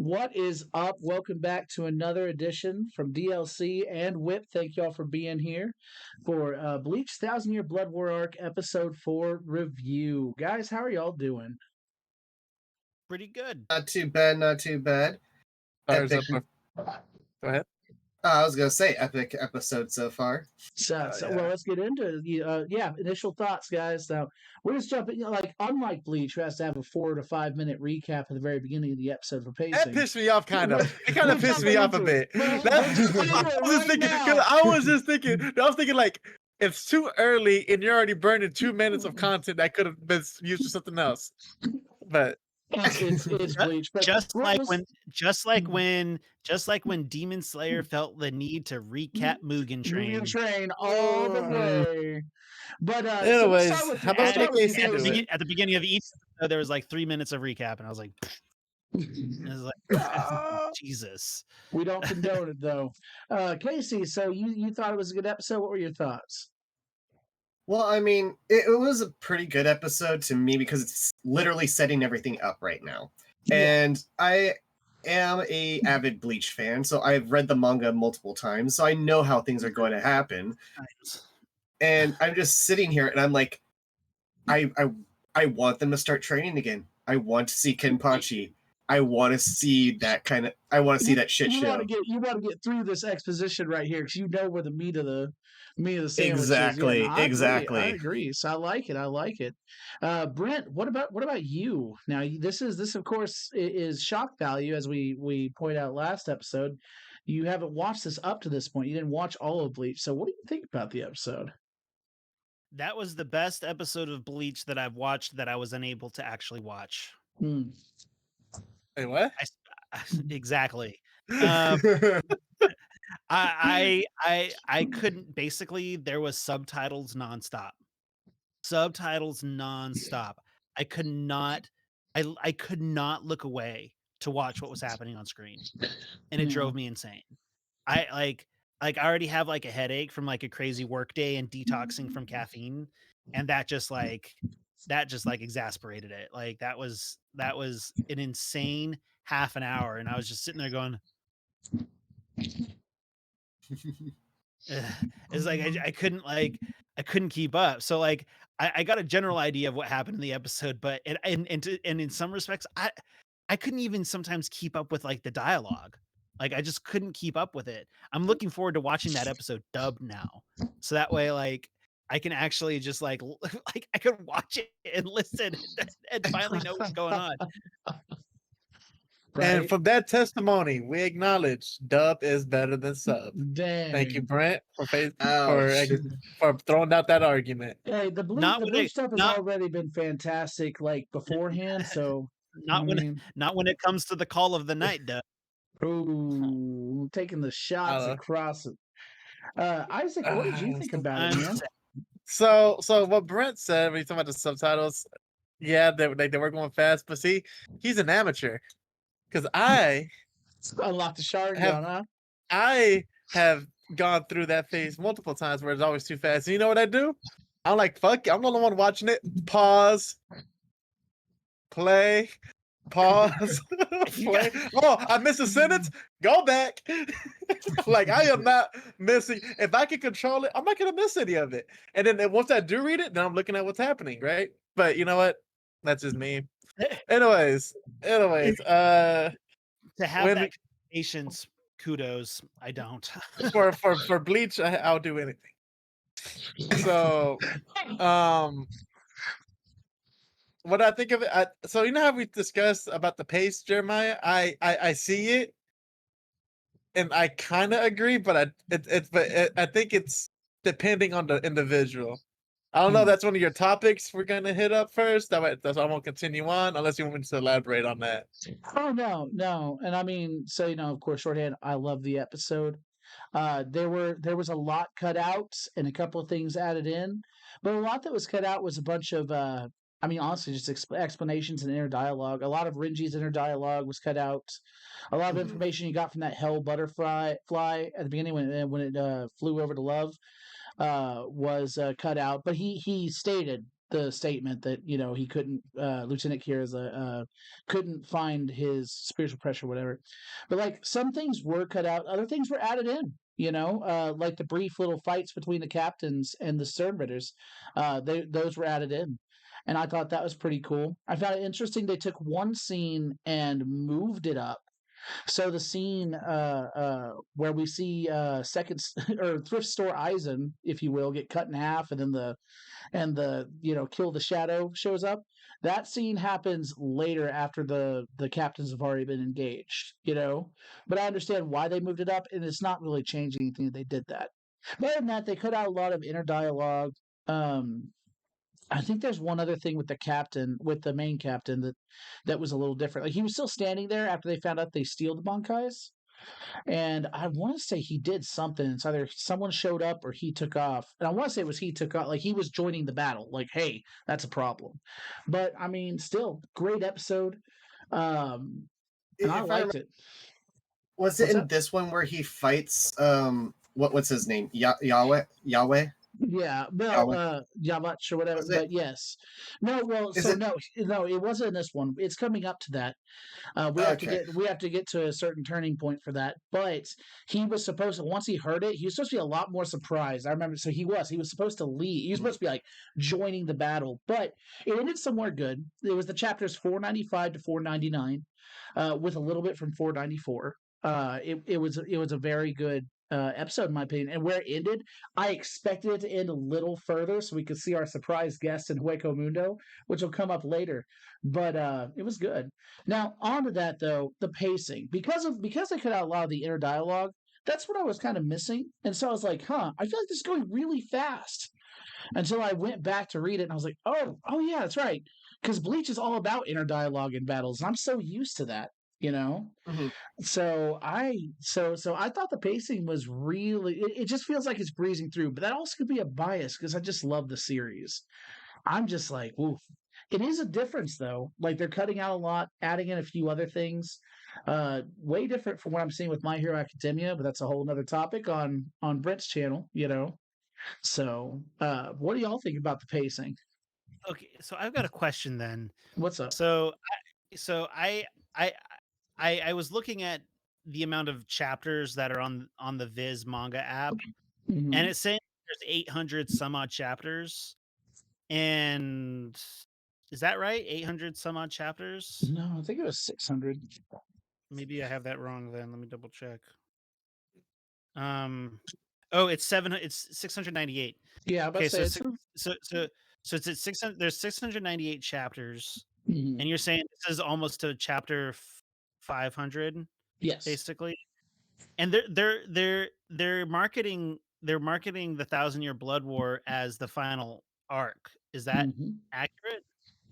What is up? Welcome back to another edition from DLC and Whip. Thank y'all for being here for Bleach Thousand Year Blood War Arc Episode 4 review. Guys, how are y'all doing? Pretty good. Not too bad, not too bad. Stars Epic. up. Go ahead. I was gonna say epic episode so far. Well, let's get into it. Initial thoughts, guys. So we're just jumping, unlike Bleach, who has to have a 4 to 5 minute recap at the very beginning of the episode for pacing. That pissed me off, kind of. It kind We're of pissed me off a jumping bit. into it. I was just thinking, like, it's too early, and you're already burning 2 minutes of content that could have been used for something else. But It's Bleach, but Just what like was- when Demon Slayer felt the need to recap Mugen Train Train. all the way. But so let's anyways, start with how about let's start with KC DLC. do it? At the beginning of each episode, there was like 3 minutes of recap, and I was like, Jesus. We don't condone it though. Casey, so you thought it was a good episode. What were your thoughts? Well, I mean, it was a pretty good episode to me because it's literally setting everything up right now. Yeah. And I am a avid Bleach fan, so I've read the manga multiple times, so I know how things are going to happen. And I'm just sitting here and I'm like, I want them to start training again. I want to see Kenpachi. I want to see that shit You show. want to get through this exposition right here because you know where the meat of the sandwich Exactly, is. Yeah, exactly. I agree. So I like it. Brent, what about you? Now this of course is shock value, as we pointed out last episode. You haven't watched this up to this point. You didn't watch all of Bleach. So what do you think about the episode? That was the best episode of Bleach that I've watched that I was unable to actually watch. Wait, what? Exactly. I couldn't. Basically, there was subtitles nonstop. I could not look away to watch what was happening on screen, and it drove me insane. I already have like a headache from like a crazy work day and detoxing from caffeine, and that just exasperated it. Like that was an insane half an hour, and I was just sitting there going, it's like I couldn't keep up. So like I got a general idea of what happened in the episode, but and in some respects I couldn't even sometimes keep up with like the dialogue. Like I just couldn't keep up with it. I'm looking forward to watching that episode dubbed now, so that way like I can actually just like I could watch it and listen and finally know what's going on. Right? And from that testimony, we acknowledge dub is better than sub. Dang. Thank you, Brent, for Ouch. throwing out that argument. Hey, the Bleach stuff has already been fantastic, like beforehand. So not when it comes to the call of the night, duh. Ooh, taking the shots across it. Isaac, what did you think about it, man? So what Brent said when he's talking about the subtitles, yeah, they were going fast, but see, he's an amateur. Because I unlocked the Sharingan, huh? I have gone through that phase multiple times where it's always too fast. And you know what I do? I'm like, fuck it. I'm the only one watching it. Pause. Play. Pause. Play. Oh, I missed a sentence. Go back. Like I am not missing. If I can control it, I'm not gonna miss any of it. And then once I do read it, then I'm looking at what's happening, right? But you know what? That's just me. Anyways, to have that patience, kudos. I don't. for Bleach, I'll do anything. So, what I think of it, so you know how we discussed about the pace, Jeremiah. I see it, and I kind of agree, but I think it's depending on the individual. I don't know if that's one of your topics we're going to hit up first. I won't continue on unless you want me to elaborate on that. Oh, no. And I mean, so, of course, shorthand, I love the episode. There was a lot cut out and a couple of things added in, but a lot that was cut out was a bunch of, honestly, just explanations and inner dialogue. A lot of Renji's inner dialogue was cut out. A lot of information you got from that hell butterfly at the beginning when it flew over to Love was cut out, but he stated the statement that he couldn't Lieutenant Kira couldn't find his spiritual pressure, whatever. But like some things were cut out, other things were added in. Like the brief little fights between the captains and the Sternritters, those were added in, and I thought that was pretty cool. I found it interesting they took one scene and moved it up. So the scene where we see second or thrift store Eisen, if you will, get cut in half, and then the kill the shadow shows up. That scene happens later after the captains have already been engaged. But I understand why they moved it up, and it's not really changing anything that they did that. But other than that, they cut out a lot of inner dialogue. I think there's one other thing with the main captain that was a little different. Like he was still standing there after they found out they steal the Bankais. And I want to say he did something. It's either someone showed up or he took off. And I want to say it was he took off. Like he was joining the battle. Like, hey, that's a problem. But I mean, still, great episode. And I liked it. Was it in this one where he fights what's his name? Yahweh? Yeah, well, Yavat or whatever. But yes, no. Well, no, it wasn't in this one. It's coming up to that. We have to get to a certain turning point for that. But he was supposed to, once he heard it, he was supposed to be a lot more surprised. I remember. So he was supposed to leave. He was supposed to be like joining the battle, but it ended somewhere good. It was the chapters 495 to 499, with a little bit from 494. It was a very good episode in my opinion, and where it ended, I expected it to end a little further so we could see our surprise guest in Hueco Mundo, which will come up later. But it was good. Now on to that though, the pacing, because they cut out a lot of the inner dialogue. That's what I was kind of missing, and so I was like, I feel like this is going really fast. Until I went back to read it, and I was like, oh yeah, that's right, because Bleach is all about inner dialogue in battles, and I'm so used to that. Mm-hmm. So I thought the pacing was really. It just feels like it's breezing through, but that also could be a bias because I just love the series. I'm just like, oof. It is a difference though. Like they're cutting out a lot, adding in a few other things. Way different from what I'm seeing with My Hero Academia, but that's a whole nother topic on Brent's channel. So what do y'all think about the pacing? Okay, so I've got a question then. What's up? I was looking at the amount of chapters that are on the Viz manga app, Mhm. and it's saying there's 800 some odd chapters. And is that right? 800 some odd chapters? No, I think it was 600. Maybe I have that wrong then. Let me double check. Oh, it's 698. Yeah, I'm about Okay, to say so it's at 600. There's 698 chapters, Mhm. and you're saying this is almost to chapter 500, Yes. basically. And they're marketing the 1,000-Year Blood War as the final arc. Is that Mhm. accurate?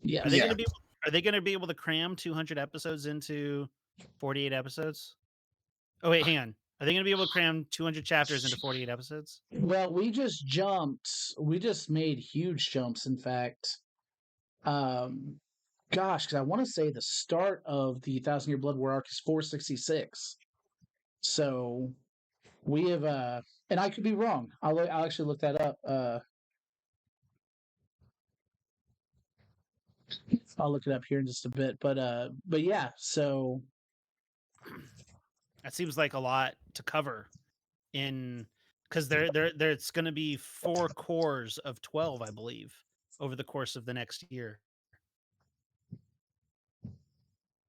Yes. Are they going to be able to cram 200 episodes into 48 episodes? Oh wait, hang on. Are they going to be able to cram 200 chapters into 48 episodes? Well, we just made huge jumps, in fact. Because I want to say the start of the 1,000-Year Blood War arc is 466. So we have, and I could be wrong. I'll actually look that up. I'll look it up here in just a bit. But yeah. So That seems like a lot to cover because it's going to be 4 cores of 12, I believe, over the course of the next year.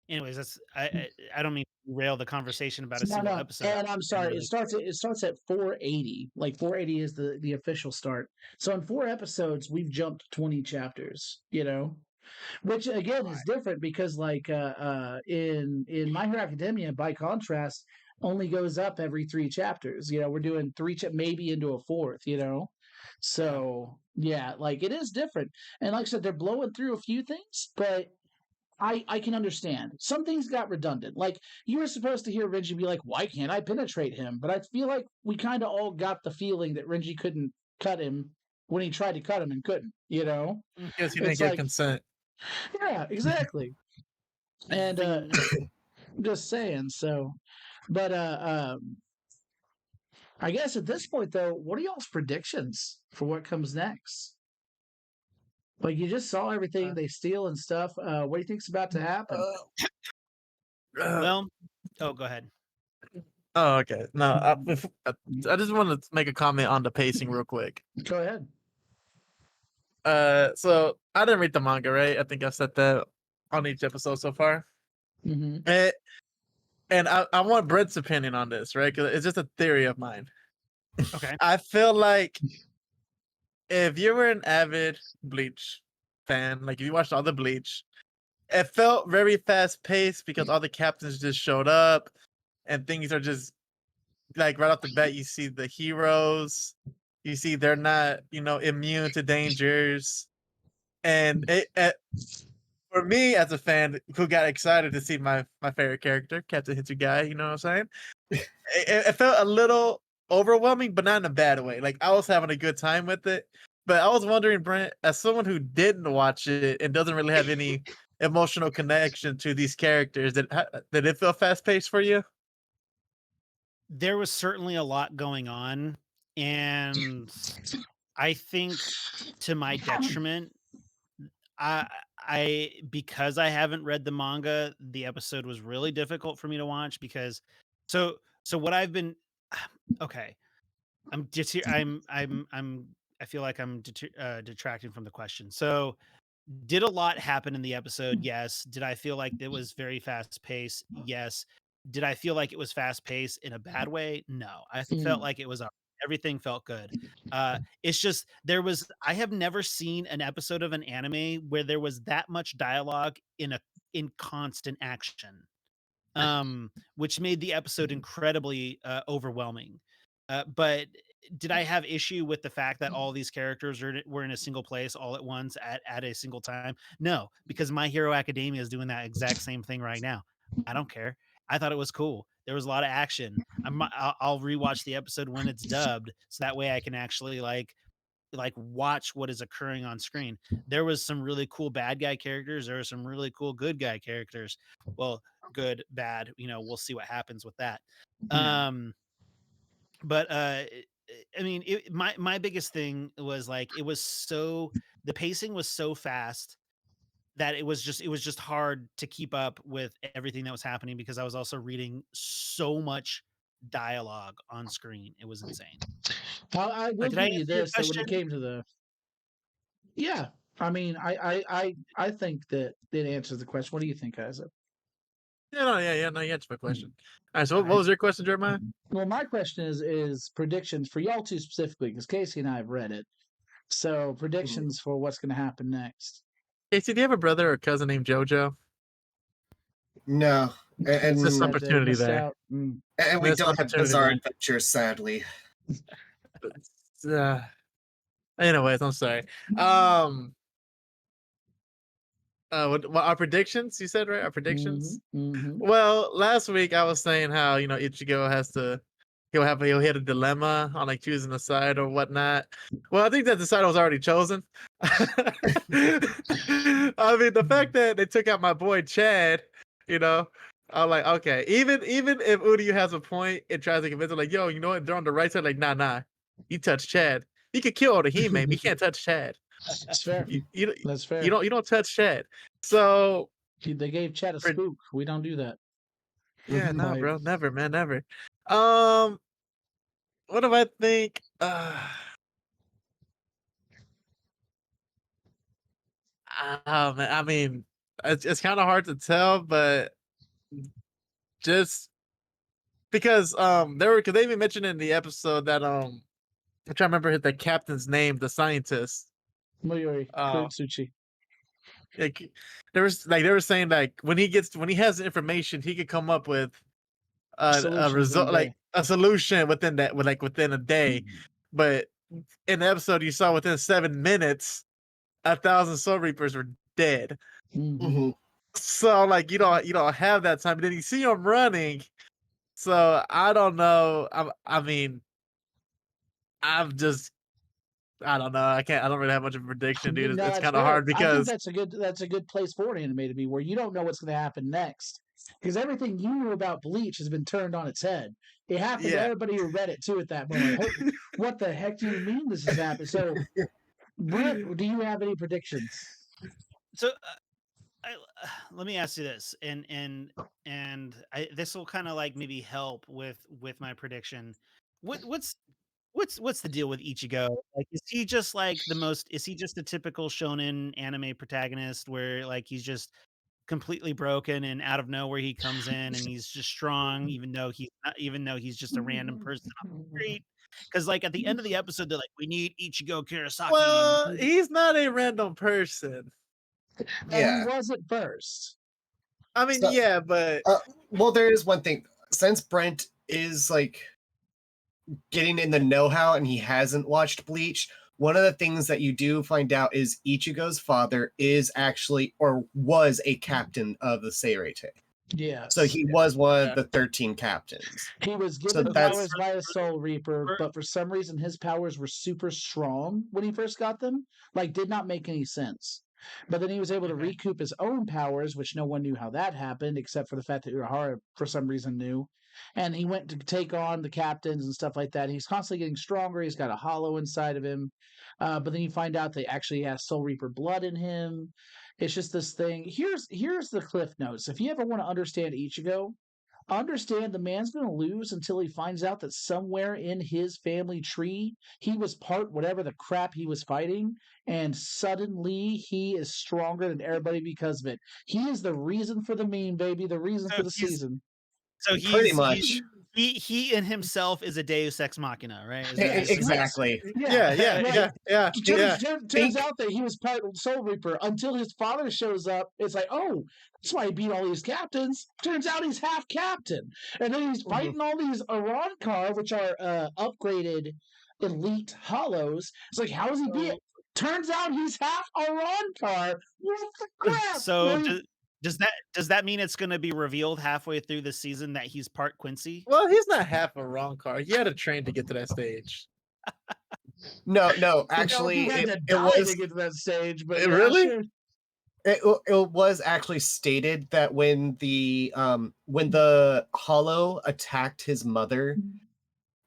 Anyways, I don't mean to derail the conversation about a single episode. And I'm sorry, it starts at 480. Like 480 is the official start. So in 4 episodes, we've jumped 20 chapters. Which again is different because like in My Hero Academia, by contrast, only goes up every 3 chapters. We're doing 3 maybe into a 4th. So yeah, like it is different. And like I said, they're blowing through a few things, but I can understand. Some things got redundant. Like you were supposed to hear Renji be like, "Why can't I penetrate him?" But I feel like we kind of all got the feeling that Renji couldn't cut him when he tried to cut him and couldn't. Because he didn't get consent. Yeah, exactly. And I'm just saying. So, but I guess at this point though, what are y'all's predictions for what comes next? Like you just saw everything they steal and stuff. What do you think's about to happen? Well, oh, go ahead. Oh, okay. No, I just want to make a comment on the pacing real quick. Go ahead. So I didn't read the manga, right? I think I said that on each episode so far. Mm-hmm. And I want Brent's opinion on this, right? Because it's just a theory of mine. Okay. I feel like if you were an avid Bleach fan, like if you watched all the Bleach, it felt very fast paced because all the captains just showed up and things are just like right off the bat. You see the heroes, you see they're not, immune to dangers. And for me as a fan who got excited to see my favorite character, Captain Hitsugai, you know what I'm saying? It felt a little overwhelming, but not in a bad way. Like I was having a good time with it. But I was wondering, Brent, as someone who didn't watch it and doesn't really have any emotional connection to these characters, did it feel fast paced for you? There was certainly a lot going on, and I think to my detriment, I because I haven't read the manga, the episode was really difficult for me to watch because so what I've been okay. I feel like I'm detracting from the question. So, did a lot happen in the episode? Yes. Did I feel like it was very fast paced? Yes. Did I feel like it was fast paced in a bad way? No. I felt like it was everything felt good. It's just I have never seen an episode of an anime where there was that much dialogue in constant action. Which made the episode incredibly overwhelming. But did I have issue with the fact that all these characters were in a single place all at once at a single time? No, because My Hero Academia is doing that exact same thing right now. I don't care. I thought it was cool. There was a lot of action. I'll rewatch the episode when it's dubbed, so that way I can actually watch what is occurring on screen. There was some really cool bad guy characters. There were some really cool good guy characters. Well, good, bad, we'll see what happens with that. But I mean, my biggest thing was like the pacing was so fast that it was just hard to keep up with everything that was happening because I was also reading so much dialogue on screen. It was insane. I will Did I give answer you your this that when question? it came to the yeah, I mean, I think that it answers the question. What do you think, Isaac? Yeah, no, you answered my question. All right, so All what right. was your question, Jeremiah? Well, my question is predictions for y'all two specifically, because Casey and I have read it. So predictions for what's going to happen next. Casey, do you have a brother or cousin named JoJo? No, It's this and They opportunity missed there. out. and we Missed don't have opportunity Bizarre there. Adventures, sadly. Anyways, I'm sorry. What our predictions? You said right? Our predictions. Well, last week I was saying how Ichigo he'll hit a dilemma on like choosing a side or whatnot. Well, I think that the side was already chosen. I mean, the fact that they took out my boy Chad, I'm like, okay, even if Uryu has a point and tries to convince him, like, yo, you know what? They're on the right side. Like, nah, you touch Chad. You could kill Otahime, but you can't touch Chad. That's fair. That's fair. You don't touch Chad. So they gave Chad a spook. We don't do that. yeah, no, Like, bro, never, man, never. What do I think? Man, I mean, it's kind of hard to tell, but just because because they even mentioned in the episode that I'm trying to remember the captain's name, the scientist. Moyori Kurutsuchi. Like they were saying like when he has the information, he could come up with a result, like a solution within a day. But in the episode, you saw within 7 minutes, 1,000 Soul Reapers were dead. So like you don't have that time. But then you see him running. So I don't know. I mean, I don't know. I don't really have much of a prediction, dude. No, It's kind of hard I think because that's a good place for an anime to be, where you don't know what's going to happen next, because everything you knew about Bleach has been turned on its head. It happened to everybody who read it too at that moment. Like, what the heck do you mean this has happened? So Brent, do you have any predictions? So let me ask you this, and this will kind of like maybe help with my prediction. What's the deal with Ichigo? Like, is he just like the most? Is he just a typical shonen anime protagonist where like he's just completely broken and out of nowhere he comes in and he's just strong, even though he's just a random person on the street? Because like at the end of the episode, they're like, "We need Ichigo Kurosaki." And Well, he's not a random person. And he Yeah. was at first. I mean, So- yeah, but Well, there is one thing. Since Brent is like getting in the know-how and he hasn't watched Bleach, one of the things that you do find out is Ichigo's father is actually or was a captain of the Seirete. Yes. So he was one Yeah. of the 13 captains. He was So given that's- powers by a Soul Reaper, but for some reason his powers were super strong when he first got them. Like, did not make any sense. But then he was able to Okay. recoup his own powers, which no one knew how that happened, except for the fact that Urahara, for some reason, knew. And he went to take on the captains and stuff like that. He's constantly getting stronger. He's got a hollow inside of him. But then you find out they actually has Soul Reaper blood in him. It's just this thing. Here's the cliff notes. If you ever want to understand Ichigo, understand the man's going to lose until he finds out that somewhere in his family tree he was part whatever the crap he was fighting, and suddenly he is stronger than everybody because of it. He is the reason for the meme, baby, the reason So for the he's- season. So Pretty much. he in himself is a Deus Ex Machina, right? Is that- Exactly. yeah, Right. yeah. Turns out that he was part Soul Reaper until his father shows up. It's like, oh, that's why he beat all these captains. Turns out he's half captain. And then he's fighting all these Arankar, which are upgraded elite hollows. It's like, how does he beat it? Turns out he's half Arankar. What the crap? So man? does that mean it's going to be revealed halfway through the season that he's part Quincy? Well, he's not half a wrong car. He had to train to get to that stage. No, actually, he had to it die was to get to that stage. But It really? sure. it was actually stated that when the Hollow attacked his mother,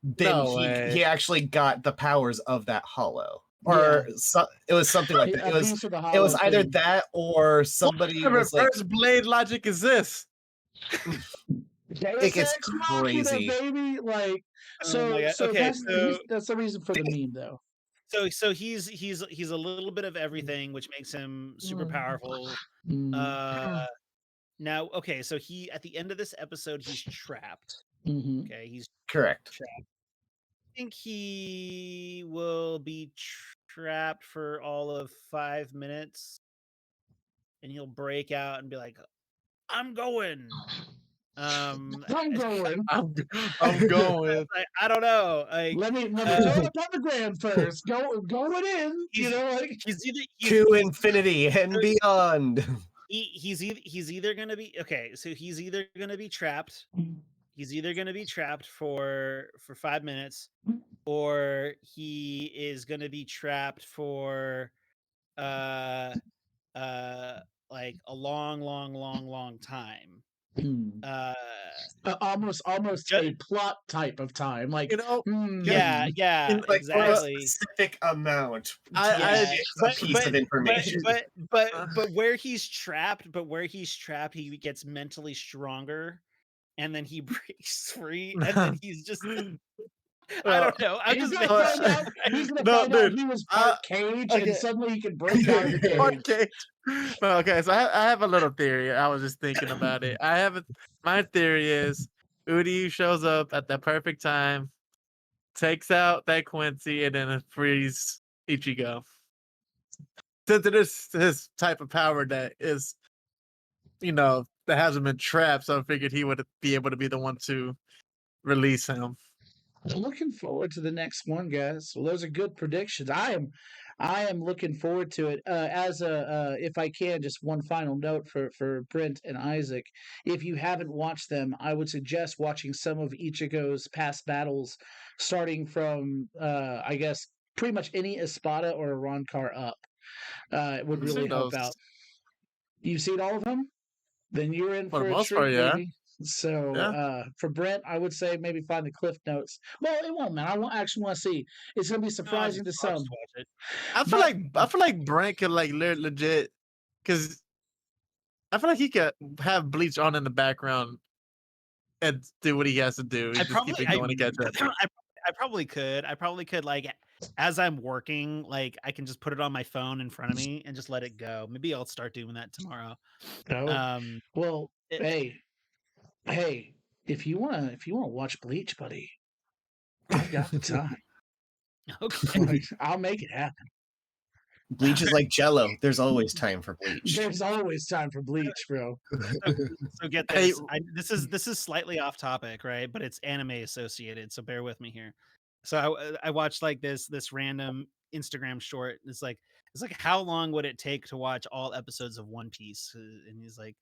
then No way. he actually got the powers of that Hollow. Or it was something like that. A It piece of the was hollow either thing. that or somebody What was like, reverse blade logic is this? it gets crazy. Baby. Like, Oh my God. so Okay, that's the reason for the meme, though. So he's a little bit of everything, which makes him super powerful. Now, okay, so he at the end of this episode he's trapped. Okay, he's Correct. trapped. I think he will be trapped for all of 5 minutes, and he'll break out and be like, "I'm going." I'm going. I'm going. I don't know. Like, Let me throw it up on the ground first. Going in. You know, like To infinity and beyond. he's either gonna be okay. So he's either gonna be trapped. He's either gonna be trapped for 5 minutes, or he is gonna be trapped for like a long time. almost a plot type of time. Like, You know, Yeah, Like exactly. for a specific amount. I- a piece of information. But where he's trapped, he gets mentally stronger, and then he breaks free, and then he's just I don't know. I'm he's just gonna making find out. He's gonna No, find out dude, he was part cage, okay. and suddenly he can break out of the cage. Okay. No, okay, so I have a little theory. I was just thinking about it. My theory is Udi shows up at the perfect time, takes out that Quincy, and then it frees Ichigo. Since it is his type of power that is, that hasn't been trapped, so I figured he would be able to be the one to release him. Looking forward to the next one, guys. Well, those are good predictions. I am looking forward to it. If I can, just one final note for Brent and Isaac. If you haven't watched them, I would suggest watching some of Ichigo's past battles, starting from I guess pretty much any Espada or Arankar up. It would I've really seen help those. out. You've seen all of them? Then you're in For for the a most treat, part, yeah. baby. So Yeah. for Brent, I would say maybe find the Cliff Notes. Well, it won't, man. Actually want to see. It's going to be No, surprising to I'll just some. watch it. But I feel like Brent could like legit because I feel like he could have Bleach on in the background and do what he has to do. I And just keep probably it going to catch up. I probably could. I probably could, like, as I'm working, like, I can just put it on my phone in front of me and just let it go. Maybe I'll start doing that tomorrow. no. Um, Well, it hey, if you wanna watch Bleach, buddy, I've got the time. okay. Like, I'll make it happen. Bleach is like Jello. There's always time for Bleach. There's always time for Bleach, bro. So get Hey, this. This is slightly off topic, right? But it's anime associated, so bear with me here. So I watched like this random Instagram short. It's like how long would it take to watch all episodes of One Piece? And he's like,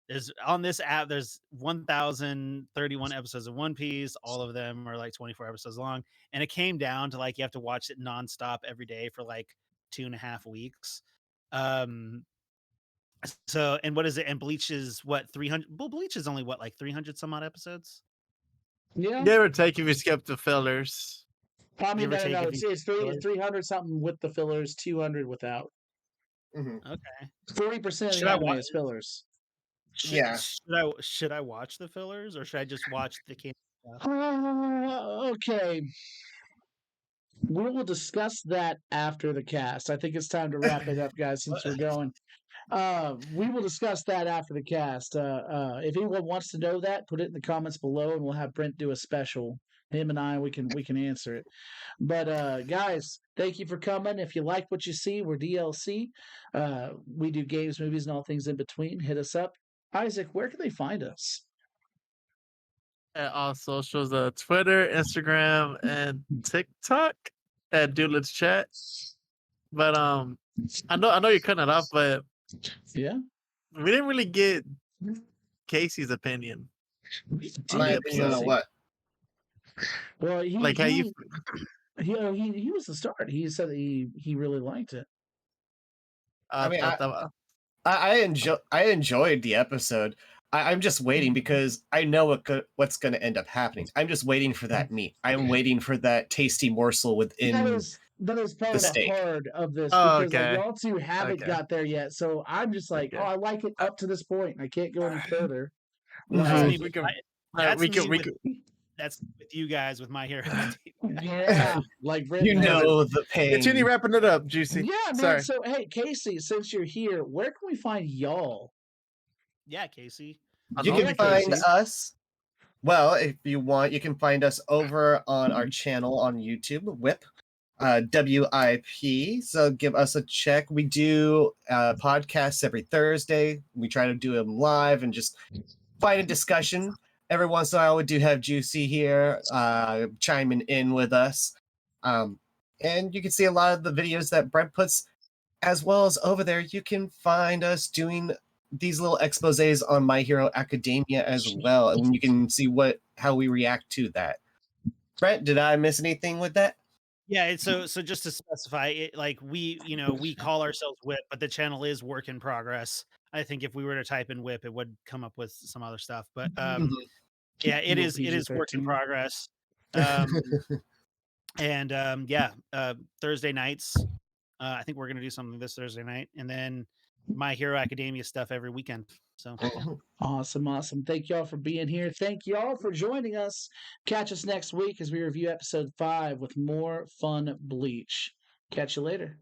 there's on this app there's 1,031 episodes of One Piece. All of them are like 24 episodes long, and it came down to like you have to watch it nonstop every day for like 2.5 weeks. Um, so, and what is it? And Bleach is what 300? Well, Bleach is only what like 300 some odd episodes. Yeah. give or take if you skip the fillers. I mean, Give or no, take no, if it's you it's fillers. 300 something with the fillers, 200 without. Mhm. Okay. 40% of Should the I anime watch? is fillers. Yeah. Should I watch the fillers or should I just watch the canon stuff? Okay, we will discuss that after the cast. I think it's time to wrap it up, guys, since we're going. We will discuss that after the cast. If anyone wants to know that, put it in the comments below, and we'll have Brent do a special. Him and I, we can answer it. But guys, thank you for coming. If you like what you see, we're DLC. We do games, movies, and all things in between. Hit us up. Isaac, where can they find us? At all socials, Twitter, Instagram, and TikTok at Dude Let's Chat. But I know you're cutting it off, but Yeah, we didn't really get Casey's opinion we on My the did. opinion on episode. what? Well, Like how you he was the start. He said that he really liked it. I mean, thought that I enjoyed the episode. I'm just waiting because I know what's going to end up happening. I'm just waiting for that meat. I'm waiting for that tasty morsel within That is part the of the steak. hard of this Oh, because like okay. y'all two haven't Okay. got there yet. So I'm just like, Okay. oh, I like it up to this point. I can't go any further. That's Mhm. me. we With can, that's we me can, we with can, that's with you guys with My Hero. Yeah, like Brent You and I. know the continue pain. wrapping it up, Juicy. Yeah, man. Sorry. So hey, Casey, since you're here, where can we find y'all? Yeah, Casey. On You all can the find Caseys. us. Well, if you want, you can find us over on our channel on YouTube, WIP, WIP. So give us a check. We do podcasts every Thursday. We try to do them live and just find a discussion. Every once in a while, we do have Juicy here chiming in with us. And you can see a lot of the videos that Brent puts, as well as over there, you can find us doing these little exposés on My Hero Academia as well, and you can see how we react to that. Brent, did I miss anything with that? Yeah, so just to specify it, like we call ourselves WHIP, but the channel is work in progress. I think if we were to type in WHIP, it would come up with some other stuff. But yeah, it Little is work in PG-13. progress. And Thursday nights. I think we're gonna do something this Thursday night, and then My Hero Academia stuff every weekend. So yeah. Awesome, awesome. Thank y'all for being here. Thank y'all for joining us. Catch us next week as we review episode 5 with more fun Bleach. Catch you later.